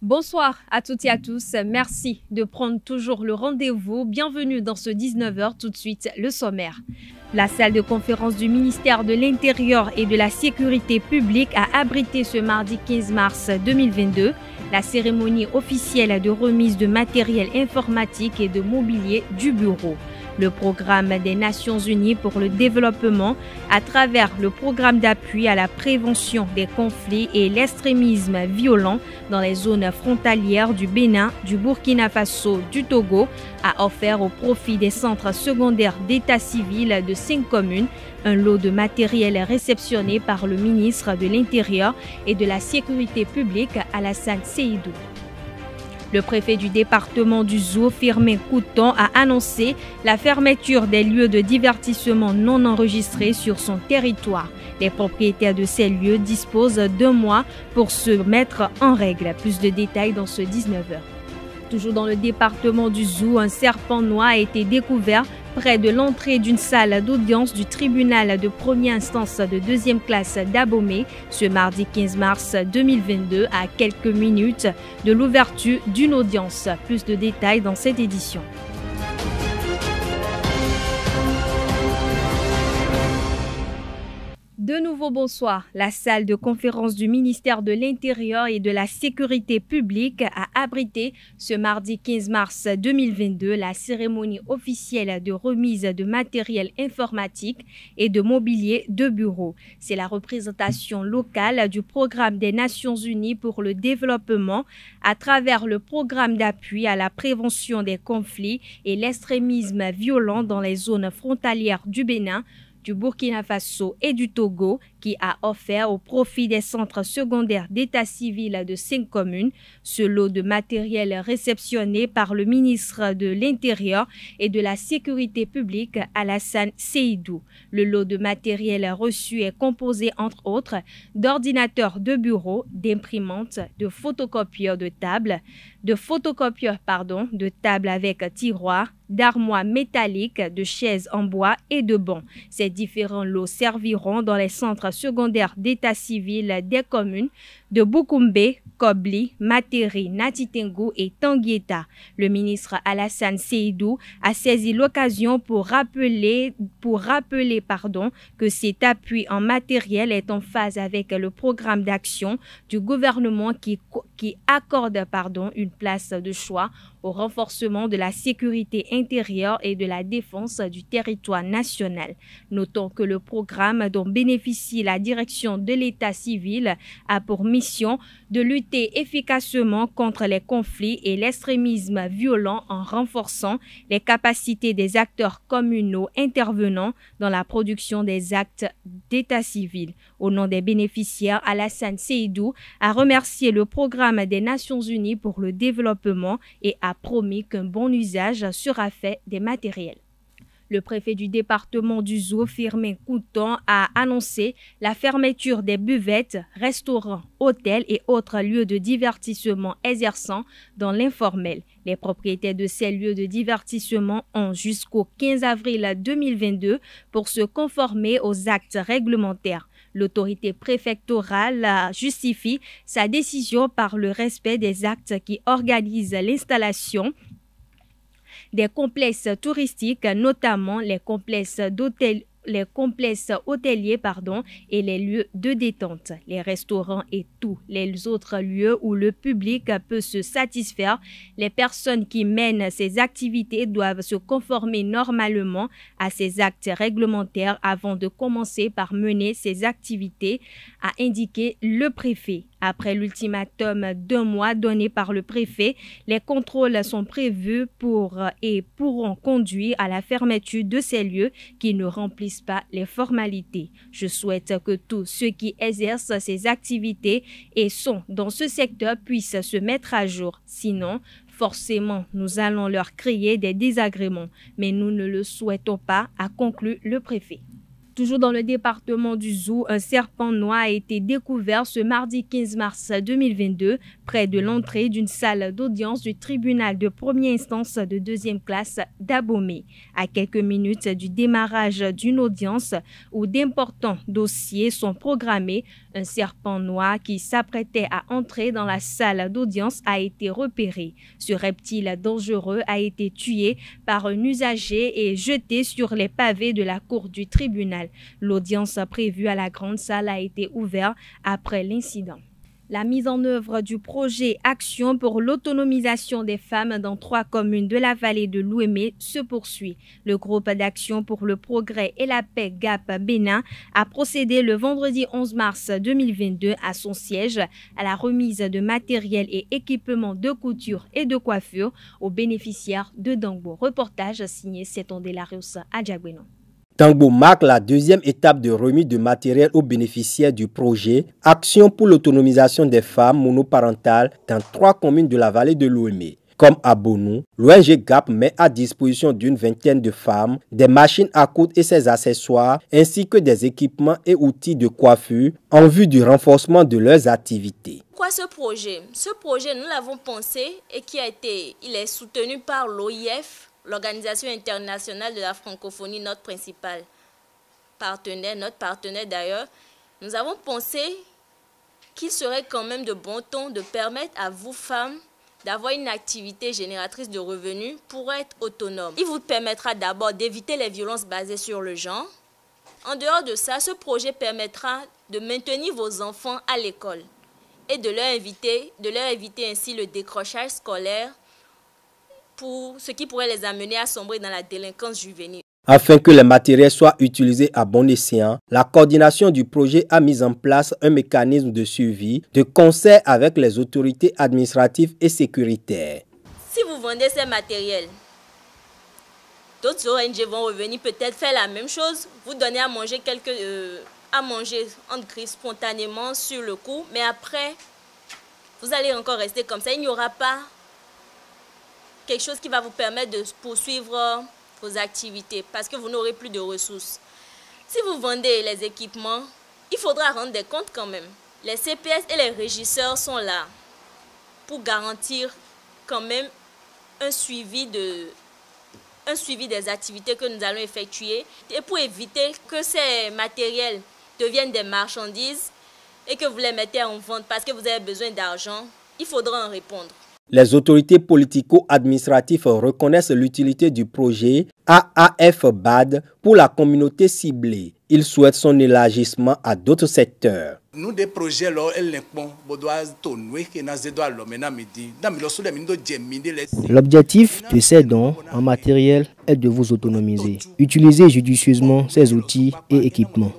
Bonsoir à toutes et à tous. Merci de prendre toujours le rendez-vous. Bienvenue dans ce 19h. Tout de suite, le sommaire. La salle de conférence du ministère de l'Intérieur et de la Sécurité publique a abrité ce mardi 15 mars 2022 la cérémonie officielle de remise de matériel informatique et de mobilier du bureau. Le programme des Nations Unies pour le développement, à travers le programme d'appui à la prévention des conflits et l'extrémisme violent dans les zones frontalières du Bénin, du Burkina Faso, du Togo, a offert au profit des centres secondaires d'état civil de 5 communes un lot de matériel réceptionné par le ministre de l'Intérieur et de la Sécurité publique, Alassane Seydou. Le préfet du département du Zou, Firmin Couton, a annoncé la fermeture des lieux de divertissement non enregistrés sur son territoire. Les propriétaires de ces lieux disposent d'1 mois pour se mettre en règle. Plus de détails dans ce 19h. Toujours dans le département du Zou, un serpent noir a été découvert près de l'entrée d'une salle d'audience du tribunal de première instance de 2e classe d'Abomey ce mardi 15 mars 2022 à quelques minutes de l'ouverture d'une audience. Plus de détails dans cette édition. De nouveau bonsoir. La salle de conférence du ministère de l'Intérieur et de la Sécurité publique a abrité ce mardi 15 mars 2022 la cérémonie officielle de remise de matériel informatique et de mobilier de bureau. C'est la représentation locale du programme des Nations Unies pour le développement à travers le programme d'appui à la prévention des conflits et l'extrémisme violent dans les zones frontalières du Bénin, du Burkina Faso et du Togo qui a offert au profit des centres secondaires d'état civil de 5 communes ce lot de matériel réceptionné par le ministre de l'Intérieur et de la Sécurité publique, Alassane Seydou. Le lot de matériel reçu est composé entre autres d'ordinateurs de bureau, d'imprimantes, de photocopieurs de table, de table avec tiroir, d'armoires métalliques, de chaises en bois et de bancs. Ces différents lots serviront dans les centres secondaires d'état civil des communes de Boukoumbe, Kobli, Materi, Natitengu et Tanguieta. Le ministre Alassane Seydou a saisi l'occasion pour rappeler que cet appui en matériel est en phase avec le programme d'action du gouvernement qui accorde une place de choix au renforcement de la sécurité intérieure et de la défense du territoire national. Notons que le programme dont bénéficie la direction de l'état civil a pour mission de lutter efficacement contre les conflits et l'extrémisme violent en renforçant les capacités des acteurs communaux intervenant dans la production des actes d'état civil. Au nom des bénéficiaires, Alassane Seydou a remercié le programme des Nations Unies pour le développement et a promis qu'un bon usage sera fait des matériels. Le préfet du département du Zou, Firmin Couton, a annoncé la fermeture des buvettes, restaurants, hôtels et autres lieux de divertissement exerçant dans l'informel. Les propriétaires de ces lieux de divertissement ont jusqu'au 15 avril 2022 pour se conformer aux actes réglementaires. L'autorité préfectorale justifie sa décision par le respect des actes qui organisent l'installation des complexes touristiques, notamment les complexes hôteliers et les lieux de détente, les restaurants et tous les autres lieux où le public peut se satisfaire. Les personnes qui mènent ces activités doivent se conformer normalement à ces actes réglementaires avant de commencer par mener ces activités, a indiqué le préfet. Après l'ultimatum d'1 mois donné par le préfet, les contrôles sont prévus et pourront conduire à la fermeture de ces lieux qui ne remplissent pas les formalités. Je souhaite que tous ceux qui exercent ces activités et sont dans ce secteur puissent se mettre à jour. Sinon, forcément, nous allons leur créer des désagréments. Mais nous ne le souhaitons pas, a conclu le préfet. Toujours dans le département du Zou, un serpent noir a été découvert ce mardi 15 mars 2022 près de l'entrée d'une salle d'audience du tribunal de première instance de deuxième classe d'Abomey. À quelques minutes du démarrage d'une audience où d'importants dossiers sont programmés, un serpent noir qui s'apprêtait à entrer dans la salle d'audience a été repéré. Ce reptile dangereux a été tué par un usager et jeté sur les pavés de la cour du tribunal. L'audience prévue à la grande salle a été ouverte après l'incident. La mise en œuvre du projet Action pour l'autonomisation des femmes dans 3 communes de la vallée de l'Ouémé se poursuit. Le groupe d'Action pour le progrès et la paix GAP Bénin a procédé le vendredi 11 mars 2022 à son siège à la remise de matériel et équipements de couture et de coiffure aux bénéficiaires de Dangbo. Reportage signé Seton Delarius à Djagouénon. Dangbo marque la deuxième étape de remise de matériel aux bénéficiaires du projet Action pour l'autonomisation des femmes monoparentales dans 3 communes de la vallée de l'Ouémé. Comme à Bonou, l'ONG GAP met à disposition d'une vingtaine de femmes des machines à coudre et ses accessoires, ainsi que des équipements et outils de coiffure en vue du renforcement de leurs activités. Pourquoi ce projet? Ce projet, nous l'avons pensé et il est soutenu par l'OIF, l'Organisation internationale de la francophonie, notre principal partenaire, notre partenaire d'ailleurs. Nous avons pensé qu'il serait quand même de bon ton de permettre à vous femmes d'avoir une activité génératrice de revenus pour être autonome. Il vous permettra d'abord d'éviter les violences basées sur le genre. En dehors de ça, ce projet permettra de maintenir vos enfants à l'école et de leur éviter ainsi le décrochage scolaire, pour ce qui pourrait les amener à sombrer dans la délinquance juvénile. Afin que les matériels soient utilisés à bon escient, la coordination du projet a mis en place un mécanisme de suivi de concert avec les autorités administratives et sécuritaires. Si vous vendez ces matériels, d'autres ONG vont revenir peut-être faire la même chose, vous donner à manger entre griffes spontanément sur le coup, mais après, vous allez encore rester comme ça. Il n'y aura pas quelque chose qui va vous permettre de poursuivre vos activités parce que vous n'aurez plus de ressources. Si vous vendez les équipements, il faudra rendre des comptes quand même. Les CPS et les régisseurs sont là pour garantir quand même un suivi des activités que nous allons effectuer et pour éviter que ces matériels deviennent des marchandises et que vous les mettez en vente parce que vous avez besoin d'argent, il faudra en répondre. Les autorités politico-administratives reconnaissent l'utilité du projet AAF-BAD pour la communauté ciblée. Ils souhaitent son élargissement à d'autres secteurs. L'objectif de ces dons en matériel est de vous autonomiser. Utilisez judicieusement ces outils et équipements.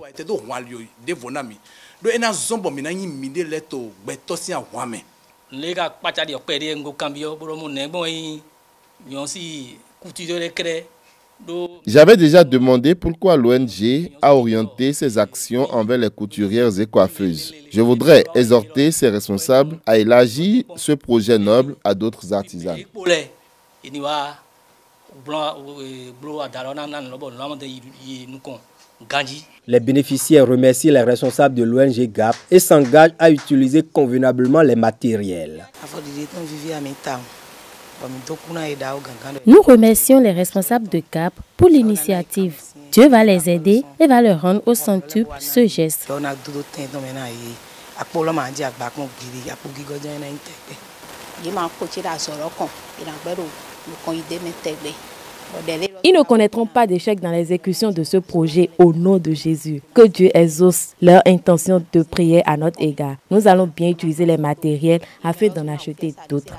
J'avais déjà demandé pourquoi l'ONG a orienté ses actions envers les couturières et coiffeuses. Je voudrais exhorter ses responsables à élargir ce projet noble à d'autres artisans. Les bénéficiaires remercient les responsables de l'ONG GAP et s'engagent à utiliser convenablement les matériels. Nous remercions les responsables de GAP pour l'initiative. Dieu va les aider et va leur rendre au centuple ce geste. Ils ne connaîtront pas d'échec dans l'exécution de ce projet au nom de Jésus. Que Dieu exauce leur intention de prière à notre égard. Nous allons bien utiliser les matériels afin d'en acheter d'autres.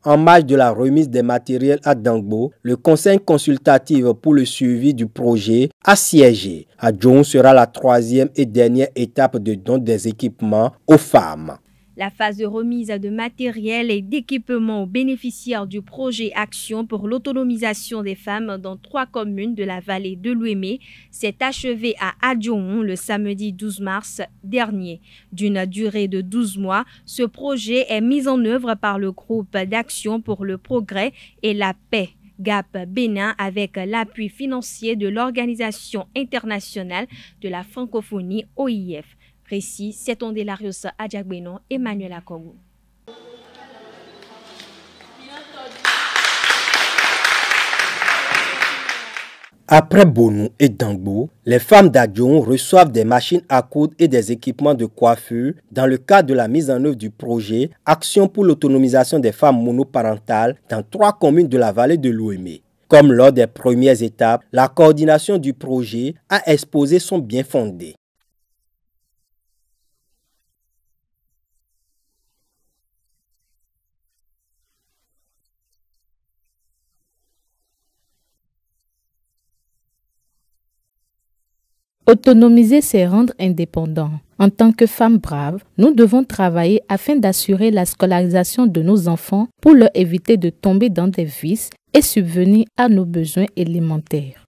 En marge de la remise des matériels à Dangbo, le Conseil consultatif pour le suivi du projet a siégé. À Djong sera la 3e et dernière étape de don des équipements aux femmes. La phase de remise de matériel et d'équipement aux bénéficiaires du projet Action pour l'autonomisation des femmes dans 3 communes de la vallée de l'Ouémé s'est achevée à Adjoun le samedi 12 mars dernier. D'une durée de 12 mois, ce projet est mis en œuvre par le groupe d'Action pour le progrès et la paix GAP Bénin avec l'appui financier de l'Organisation internationale de la francophonie OIF. Récit, c'est Ondelarios Adjagbeno, Emmanuel Akogo. Après Bonou et Dangbo, les femmes d'Adjon reçoivent des machines à coudre et des équipements de coiffure dans le cadre de la mise en œuvre du projet Action pour l'autonomisation des femmes monoparentales dans 3 communes de la vallée de l'Ouémé. Comme lors des premières étapes, la coordination du projet a exposé son bien-fondé. Autonomiser, c'est rendre indépendant. En tant que femmes braves, nous devons travailler afin d'assurer la scolarisation de nos enfants pour leur éviter de tomber dans des vices et subvenir à nos besoins élémentaires.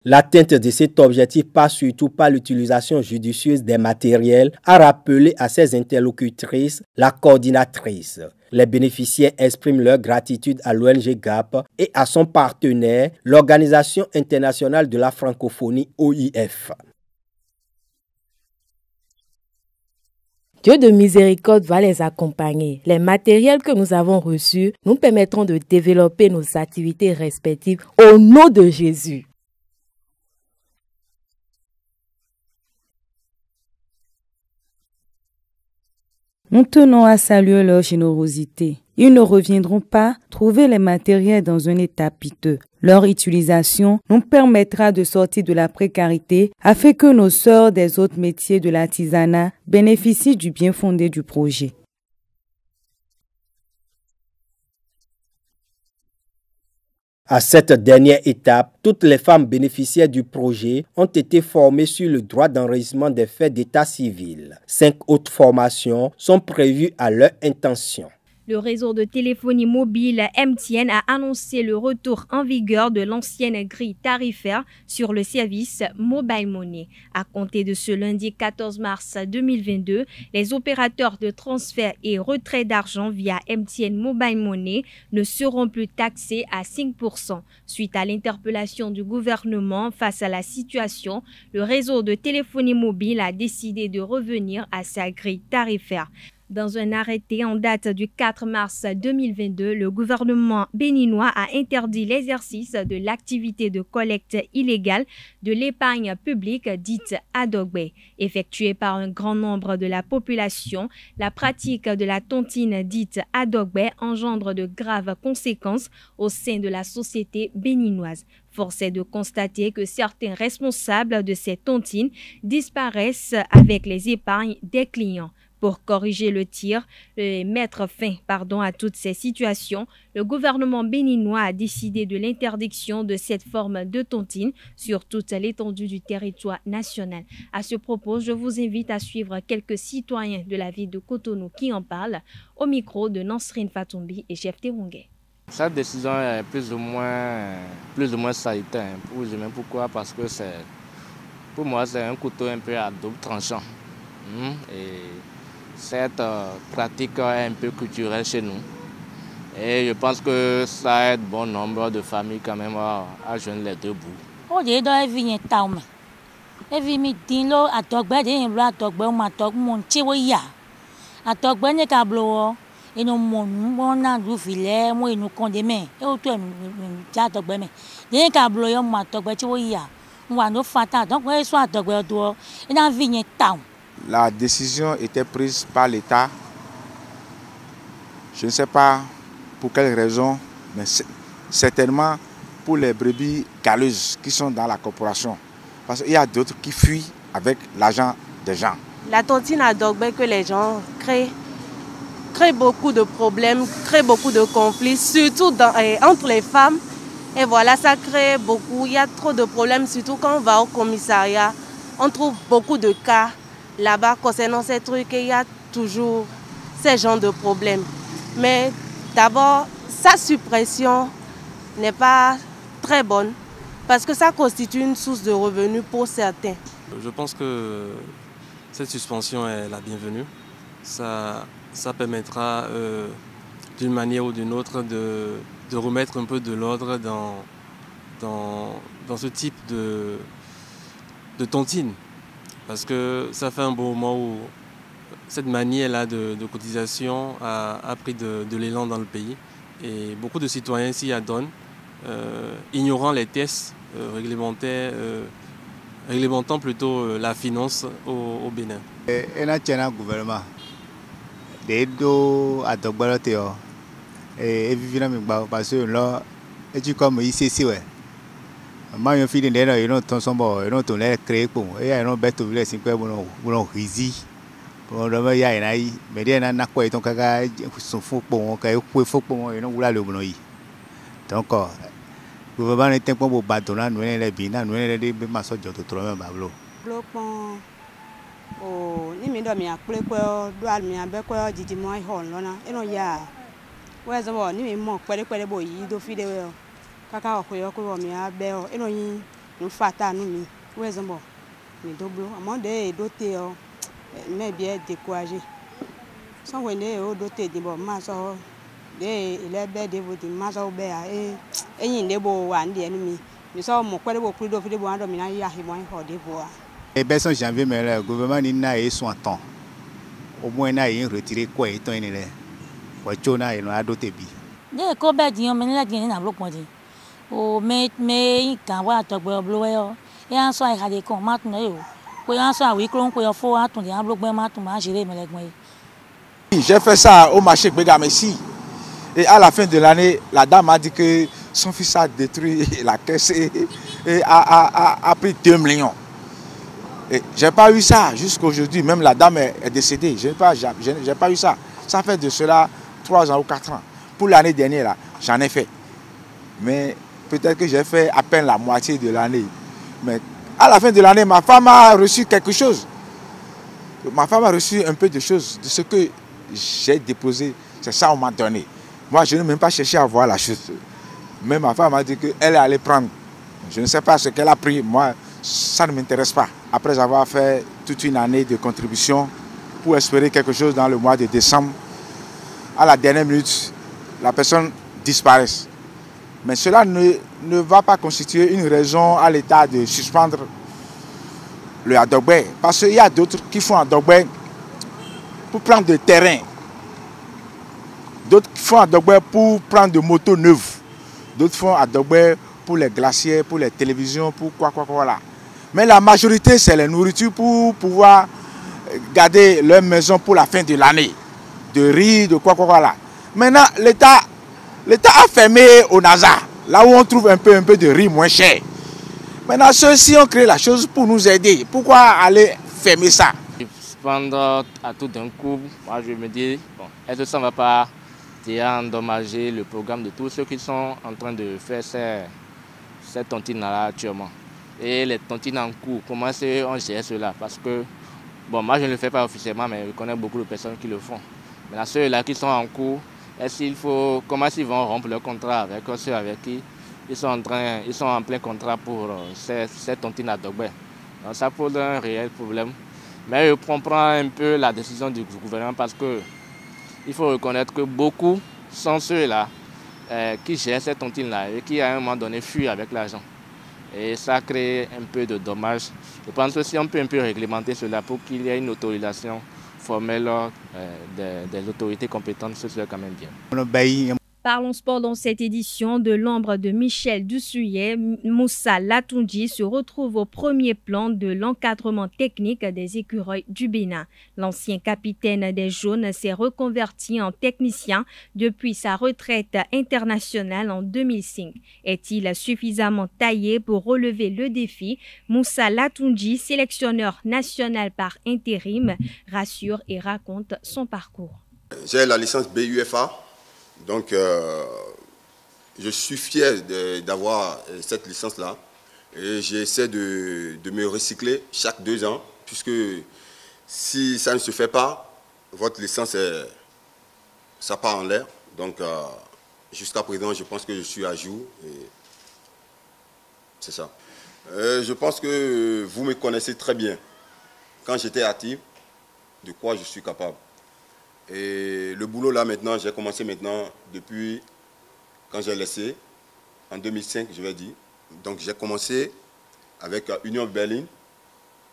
L'atteinte de cet objectif passe surtout par l'utilisation judicieuse des matériels, a rappelé à ses interlocutrices la coordinatrice. Les bénéficiaires expriment leur gratitude à l'ONG GAP et à son partenaire, l'Organisation internationale de la francophonie OIF. Dieu de miséricorde va les accompagner. Les matériels que nous avons reçus nous permettront de développer nos activités respectives au nom de Jésus. Nous tenons à saluer leur générosité. Ils ne reviendront pas trouver les matériels dans un état piteux. Leur utilisation nous permettra de sortir de la précarité afin que nos sœurs des autres métiers de l'artisanat bénéficient du bien fondé du projet. À cette dernière étape, toutes les femmes bénéficiaires du projet ont été formées sur le droit d'enregistrement des faits d'état civil. 5 autres formations sont prévues à leur intention. Le réseau de téléphonie mobile MTN a annoncé le retour en vigueur de l'ancienne grille tarifaire sur le service Mobile Money. À compter de ce lundi 14 mars 2022, les opérateurs de transfert et retrait d'argent via MTN Mobile Money ne seront plus taxés à 5%. Suite à l'interpellation du gouvernement face à la situation, le réseau de téléphonie mobile a décidé de revenir à sa grille tarifaire. Dans un arrêté en date du 4 mars 2022, le gouvernement béninois a interdit l'exercice de l'activité de collecte illégale de l'épargne publique dite Adogbe. Effectuée par un grand nombre de la population, la pratique de la tontine dite Adogbe engendre de graves conséquences au sein de la société béninoise. Force est de constater que certains responsables de ces tontines disparaissent avec les épargnes des clients. Pour corriger le tir et mettre fin à toutes ces situations, le gouvernement béninois a décidé de l'interdiction de cette forme de tontine sur toute l'étendue du territoire national. À ce propos, je vous invite à suivre quelques citoyens de la ville de Cotonou qui en parlent au micro de Nansrine Fatombi et Chef Terungé. Cette décision est plus ou moins salutaire. Pourquoi? Parce que pour moi, c'est un couteau un peu à double tranchant. Et cette pratique est un peu culturelle chez nous. Et je pense que ça aide bon nombre de familles quand même à joindre les deux bouts. La décision était prise par l'État. Je ne sais pas pour quelle raison, mais certainement pour les brebis galeuses qui sont dans la corporation. Parce qu'il y a d'autres qui fuient avec l'argent des gens. La tontine Adogbe que les gens créent beaucoup de problèmes, crée beaucoup de conflits, surtout entre les femmes. Et voilà, ça crée beaucoup. Il y a trop de problèmes, surtout quand on va au commissariat. On trouve beaucoup de cas là-bas concernant ces trucs et il y a toujours ces genres de problèmes. Mais d'abord, sa suppression n'est pas très bonne parce que ça constitue une source de revenus pour certains. Je pense que cette suspension est la bienvenue. Ça permettra d'une manière ou d'une autre de remettre un peu de l'ordre dans ce type de tontine. Parce que ça fait un bon moment où cette manière-là de cotisation a pris de l'élan dans le pays. Et beaucoup de citoyens s'y adonnent, ignorant les tests réglementant plutôt la finance au Bénin. Gouvernement. Et parce que là, et comme ici, ouais. Moi, je suis dans le temps sombre, et non, on est créé pour moi. Et non, bête, vous laissez quoi, vous risi. Pour le moment, il y a un aïe, mais il y a un accord, et donc, il faut pour moi, il faut pour moi, et non, vous l'avez oublié. Donc, le gouvernement est un peu pour battre, nous, nous, les bina, nous, les masses de trop même, Bablo. Oh, ni mi do mi akple ko do al mi abe ko didi mo hol lona eno ya we zo bo ni mi mo pere bo yi do fi de we kaka o ko mi abe o eno yin nu fata nu mi we zo bo mi do blo amo de do te o me bien découragé so we ne o do te di bo ma so de ile be de bo di ma so be a eyin de bo wa ndi enu mi so mo pere bo do fi de bo ando mi na ya hi mo ho de bo a. Et bien, en janvier, mais le gouvernement n'a eu son temps. Au moins, il a retiré quoi et ton est quoi chona et n'a doté bi. Dès que Bédion mène la guinée n'a bloqué. Oh, mais quand on a tout bloqué, et en soi, il y a des cons maintenant. Quand en soi, oui, qu'on peut faut attendre un bloc maintenant, gérer mes legs. J'ai fait ça au marché Bégamessi. Et à la fin de l'année, la dame a dit que son fils a détruit la caisse et a pris 2 millions. Je n'ai pas eu ça jusqu'aujourd'hui, même la dame est décédée, je n'ai pas eu ça. Ça fait de cela 3 ans ou 4 ans. Pour l'année dernière, j'en ai fait. Mais peut-être que j'ai fait à peine la moitié de l'année. Mais à la fin de l'année, ma femme a reçu quelque chose. Ma femme a reçu un peu de choses, de ce que j'ai déposé, c'est ça qu'on m'a donné. Moi, je n'ai même pas cherché à voir la chose. Mais ma femme a dit qu'elle allait prendre. Je ne sais pas ce qu'elle a pris, moi, ça ne m'intéresse pas. Après avoir fait toute une année de contribution pour espérer quelque chose dans le mois de décembre, à la dernière minute, la personne disparaît. Mais cela ne va pas constituer une raison à l'État de suspendre le Adogbe. Parce qu'il y a d'autres qui font Adogbe pour prendre des terrains. D'autres qui font Adogbe pour prendre des motos neuves. D'autres font Adogbe pour les glaciers, pour les télévisions, pour quoi là. Mais la majorité, c'est la nourriture pour pouvoir garder leur maison pour la fin de l'année. De riz, de quoi là. Maintenant, l'État a fermé au NASA, là où on trouve un peu de riz moins cher. Maintenant, ceux-ci ont créé la chose pour nous aider. Pourquoi aller fermer ça? Cependant, à tout d'un coup, moi je me dis, bon, est-ce que ça ne va pas endommager le programme de tous ceux qui sont en train de faire cette tontine-là actuellement? Et les tontines en cours, comment on gère cela? Parce que, bon, moi je ne le fais pas officiellement, mais je connais beaucoup de personnes qui le font. Maintenant, ceux-là qui sont en cours, comment ils vont rompre leur contrat avec ceux avec qui ils sont en plein contrat pour cette tontine à Dogbe. Donc ça pose un réel problème. Mais je comprends un peu la décision du gouvernement parce que il faut reconnaître que beaucoup sont ceux-là qui gèrent cette tontine-là et qui à un moment donné fuient avec l'argent. Et ça crée un peu de dommages. Je pense que si on peut un peu réglementer cela pour qu'il y ait une autorisation formelle des autorités compétentes, ce serait quand même bien. Parlons sport dans cette édition. De l'ombre de Michel Dussuyer, Moussa Latoundji se retrouve au premier plan de l'encadrement technique des écureuils du Bénin. L'ancien capitaine des Jaunes s'est reconverti en technicien depuis sa retraite internationale en 2005. Est-il suffisamment taillé pour relever le défi? Moussa Latoundji, sélectionneur national par intérim, rassure et raconte son parcours. J'ai la licence BUFA. Donc, je suis fier d'avoir cette licence-là et j'essaie de me recycler chaque 2 ans puisque si ça ne se fait pas, votre licence ça part en l'air. Donc, jusqu'à présent, je pense que je suis à jour. C'est ça. Je pense que vous me connaissez très bien. Quand j'étais actif, de quoi je suis capable. Et le boulot là maintenant, j'ai commencé maintenant depuis quand j'ai laissé, en 2005 je vais dire. Donc j'ai commencé avec Union Berlin,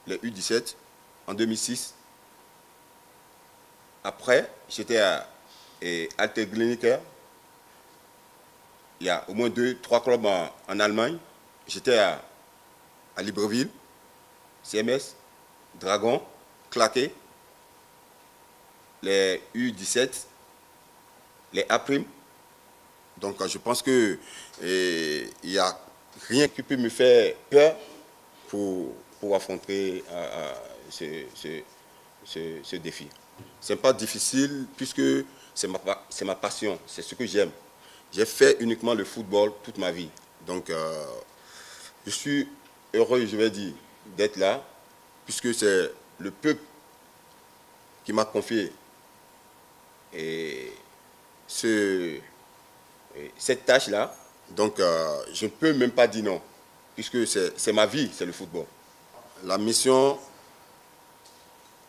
les U17, en 2006. Après, j'étais à Alte Kliniker. Il y a au moins 2-3 clubs en Allemagne. J'étais à Libreville, CMS, Dragon, Claqué, les U17, les A'. Donc je pense que il n'y a rien qui peut me faire peur pour affronter ce défi. Ce n'est pas difficile puisque c'est ma passion, c'est ce que j'aime. J'ai fait uniquement le football toute ma vie. Donc je suis heureux, je vais dire, d'être là, puisque c'est le peuple qui m'a confié cette tâche-là. Donc je ne peux même pas dire non, puisque c'est ma vie, c'est le football. La mission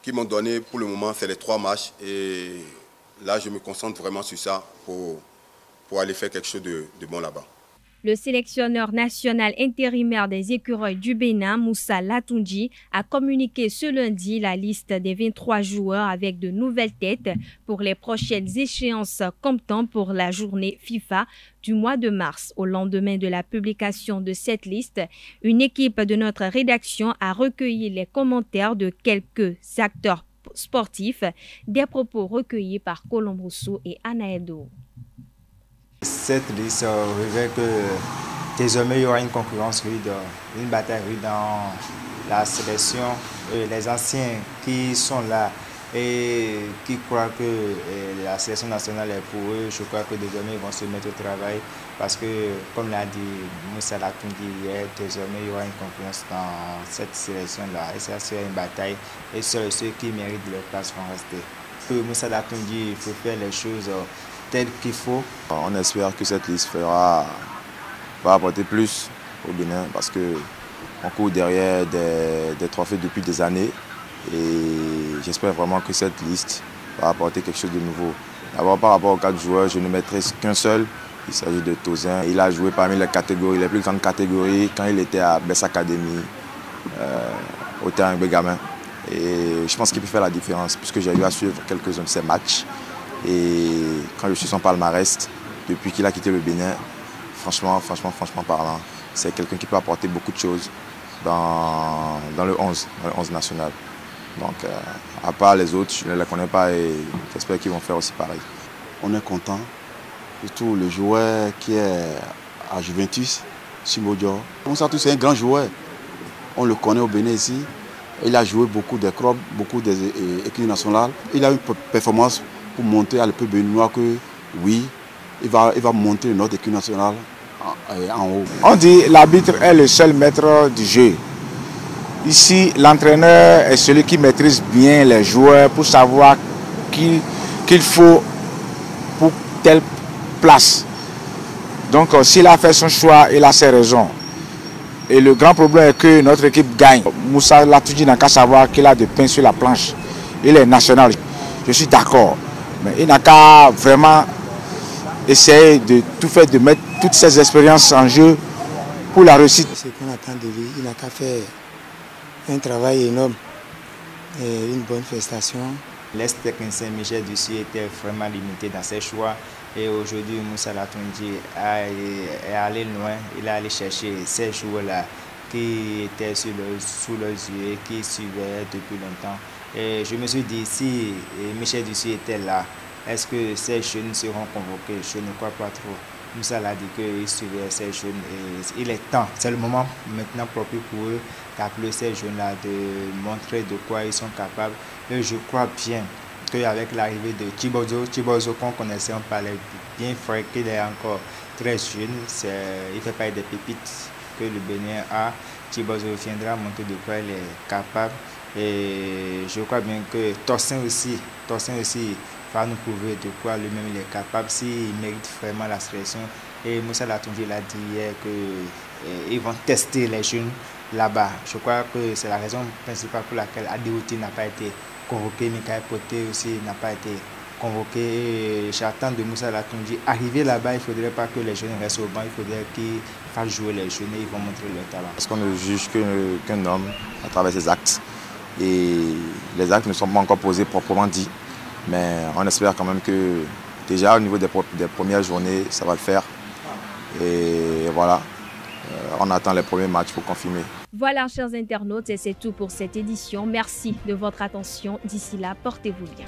qu'ils m'ont donnée pour le moment, c'est les 3 matchs. Et là, je me concentre vraiment sur ça pour aller faire quelque chose de bon là-bas. Le sélectionneur national intérimaire des écureuils du Bénin, Moussa Latundji, a communiqué ce lundi la liste des 23 joueurs avec de nouvelles têtes pour les prochaines échéances comptant pour la journée FIFA du mois de mars. Au lendemain de la publication de cette liste, une équipe de notre rédaction a recueilli les commentaires de quelques acteurs sportifs, des propos recueillis par Colombe Rousseau et Anaedo. Cette liste révèle que désormais il y aura une concurrence rude, une bataille rude dans la sélection. Les anciens qui sont là et qui croient que la sélection nationale est pour eux, je crois que désormais ils vont se mettre au travail parce que, comme l'a dit Moussa Latundji hier, désormais il y aura une concurrence dans cette sélection-là et ça sera une bataille et seuls ceux qui méritent leur place vont rester. Pour Moussa Latundji, il faut faire les choses tel qu'il faut. On espère que cette liste va apporter plus au Bénin parce qu'on court derrière des trophées depuis des années et j'espère vraiment que cette liste va apporter quelque chose de nouveau. D'abord par rapport aux 4 joueurs, je ne mettrai qu'un seul, il s'agit de Tozin. Il a joué parmi les catégories, les plus grandes catégories quand il était à Bess Academy, au terrain Bégamin. Et je pense qu'il peut faire la différence puisque j'ai eu à suivre quelques-uns de ses matchs. Et quand je suis son palmarès, depuis qu'il a quitté le Bénin, franchement parlant, c'est quelqu'un qui peut apporter beaucoup de choses dans le 11 national. Donc, à part les autres, je ne les connais pas et j'espère qu'ils vont faire aussi pareil. On est content, surtout le joueur qui est à Juventus, Simodio. Moussa Tou, c'est un grand joueur. On le connaît au Bénin ici. Il a joué beaucoup des clubs, beaucoup des équipes nationales. Il a une performance pour montrer à le peuple béninois que oui, il va monter notre équipe nationale en haut. On dit l'arbitre est le seul maître du jeu. Ici, l'entraîneur est celui qui maîtrise bien les joueurs pour savoir qu'il faut pour telle place. Donc s'il a fait son choix, il a ses raisons. Et le grand problème est que notre équipe gagne. Moussa Latundji n'a qu'à savoir qu'il a du pain sur la planche. Il est national. Je suis d'accord. Mais il n'a qu'à vraiment essayer de tout faire, de mettre toutes ses expériences en jeu pour la réussite. Ce qu'on attend de lui, il n'a qu'à faire un travail énorme et une bonne prestation. L'ex-technicien Michel Dussier était vraiment limité dans ses choix. Et aujourd'hui, Moussa Latundji est allé loin. Il est allé chercher ces joueurs-là qui étaient sous leurs yeux et qui suivaient depuis longtemps. Et je me suis dit, si Michel Dussier était là, est-ce que ces jeunes seront convoqués? Je ne crois pas trop. Moussa l'a dit qu'il suivait ces jeunes et il est temps. C'est le moment maintenant propre pour eux d'appeler ces jeunes-là, de montrer de quoi ils sont capables. Et je crois bien qu'avec l'arrivée de Chibozo qu'on connaissait, on parlait bien frais, qu'il est encore très jeune. Il fait partie des pépites que le Bénin a. Chibozo viendra montrer de quoi il est capable. Et je crois bien que Torsin aussi va nous prouver de quoi lui-même il est capable, s'il mérite vraiment la sélection. Et Moussa Latonji l'a dit hier qu'ils vont tester les jeunes là-bas. Je crois que c'est la raison principale pour laquelle Adéouti n'a pas été convoqué, Michael Poté aussi n'a pas été convoqué. J'attends de Moussa Latonji. Arriver là-bas, il ne faudrait pas que les jeunes restent au banc, il faudrait qu'ils fassent jouer les jeunes et ils vont montrer leur talent. Parce qu'on ne juge qu'un homme à travers ses actes. Et les actes ne sont pas encore posés proprement dit. Mais on espère quand même que déjà au niveau des premières journées, ça va le faire. Et voilà, on attend les premiers matchs pour confirmer. Voilà, chers internautes, et c'est tout pour cette édition. Merci de votre attention. D'ici là, portez-vous bien.